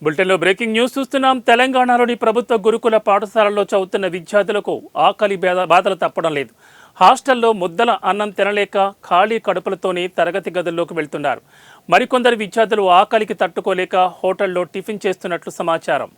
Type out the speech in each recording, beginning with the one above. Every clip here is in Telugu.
బులెటిన్లో బ్రేకింగ్ న్యూస్ చూస్తున్నాం. తెలంగాణలోని ప్రభుత్వ గురుకుల పాఠశాలల్లో చదువుతున్న విద్యార్థులకు ఆకలి బాధలు తప్పడం లేదు. హాస్టల్లో ముద్దల అన్నం తినలేక ఖాళీ కడుపులతోనే తరగతి గదుల్లోకి వెళ్తున్నారు. మరికొందరు విద్యార్థులు ఆకలికి తట్టుకోలేక హోటల్లో టిఫిన్ చేస్తున్నట్లు సమాచారం.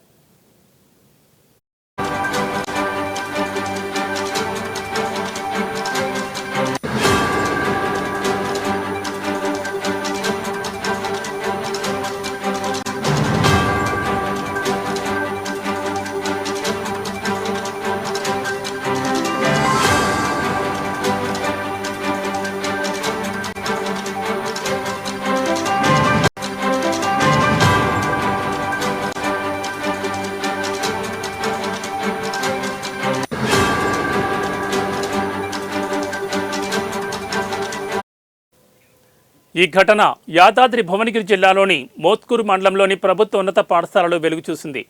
ఈ ఘటన యాదాద్రి భువనగిరి జిల్లాలోని మోత్కూరు మండలంలోని ప్రభుత్వ ఉన్నత పాఠశాలలో వెలుగు చూసింది.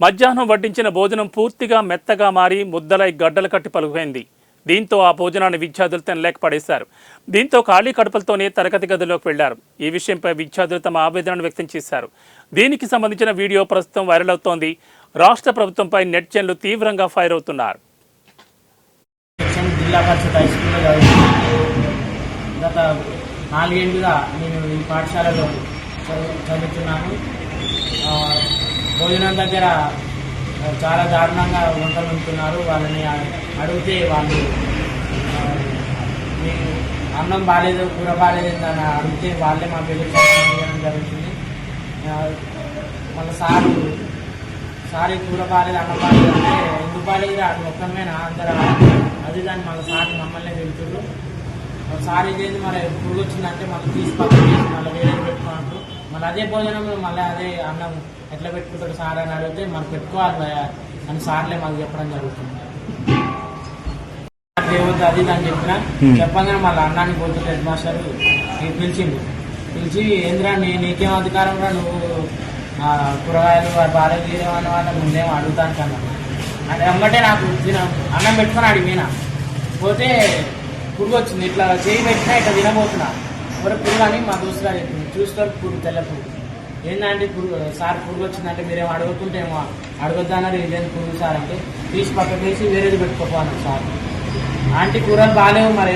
మధ్యాహ్నం వడ్డించిన భోజనం పూర్తిగా మెత్తగా మారి ముద్దలై గడ్డలు కట్టి పలుకైంది. దీంతో ఆ భోజనాన్ని విద్యార్థులు తినలేక పడేశారు. దీంతో ఖాళీ కడుపులతోనే తరగతి గదిలోకి వెళ్లారు. ఈ విషయంపై విద్యార్థులు తమ ఆవేదనను వ్యక్తం చేశారు. దీనికి సంబంధించిన వీడియో ప్రస్తుతం వైరల్ అవుతోంది. రాష్ట్ర ప్రభుత్వంపై నెటిజన్లు తీవ్రంగా ఫైర్ అవుతున్నారు. గత 4 ఏళ్ళుగా నేను ఈ పాఠశాలలో చదువుతున్నాను. భోజనం దగ్గర చాలా దారుణంగా వంటలు ఉంటున్నారు. వాళ్ళని అడిగితే వాళ్ళు మీకు అన్నం బాగాలేదు, కూర బాగాలేదు అని అడిగితే వాళ్ళే మా పేరు చేయడం జరుగుతుంది. మళ్ళీ సారీ కూర బాగాలేదు, అన్నం బాగాలేదు అంటే ఎందుకు బాగాలేదు అది మొత్తమేనా అందరూ అది దాన్ని మళ్ళీ సార్ మమ్మల్ని వెళ్తున్నారు. సారీ చేసి మరి పురుగు వచ్చిందంటే మళ్ళీ తీసి మళ్ళీ వేరే పెట్టుకున్నట్టు మళ్ళీ అదే భోజనం మళ్ళీ అదే అన్నం ఎట్లా పెట్టుకుంటాడు సార్ అని అడిగితే మనం పెట్టుకోవాలి అని సార్లే మాకు చెప్పడం జరుగుతుంది. ఏమవుతుంది అది అని చెప్పగానే మళ్ళీ అన్నాన్ని పోతుంది హెడ్ మాస్టర్ పిలిచి ఏంద్రా నీకేం అధికారం రా నువ్వు కూరగాయలు బాగా తీరేమన్న వాళ్ళ ముందేమో అడుగుతాను కన్నా అంటే అమ్మటే నాకు అన్నం పెట్టుకొని అడిగినా పోతే పురుగు వచ్చింది. ఇట్లా చేయి పెట్టినా ఇట్లా తినబోతున్నా మరి పురుగు అని మా దోస్తుగా చెప్పింది. చూస్తారు పురుగు తెల్ల పురుగు ఏంటంటే సార్ పురుగు వచ్చిందంటే మీరేమో అడుగుతుంటే ఏమో అడగొద్దన్నారు. ఇదేంటి పురుగు సార్ అంటే తీసి పక్కకు వేసి వేరేది పెట్టుకోపోను సార్. ఆంటీ కూరలు బాగాలేవు మరి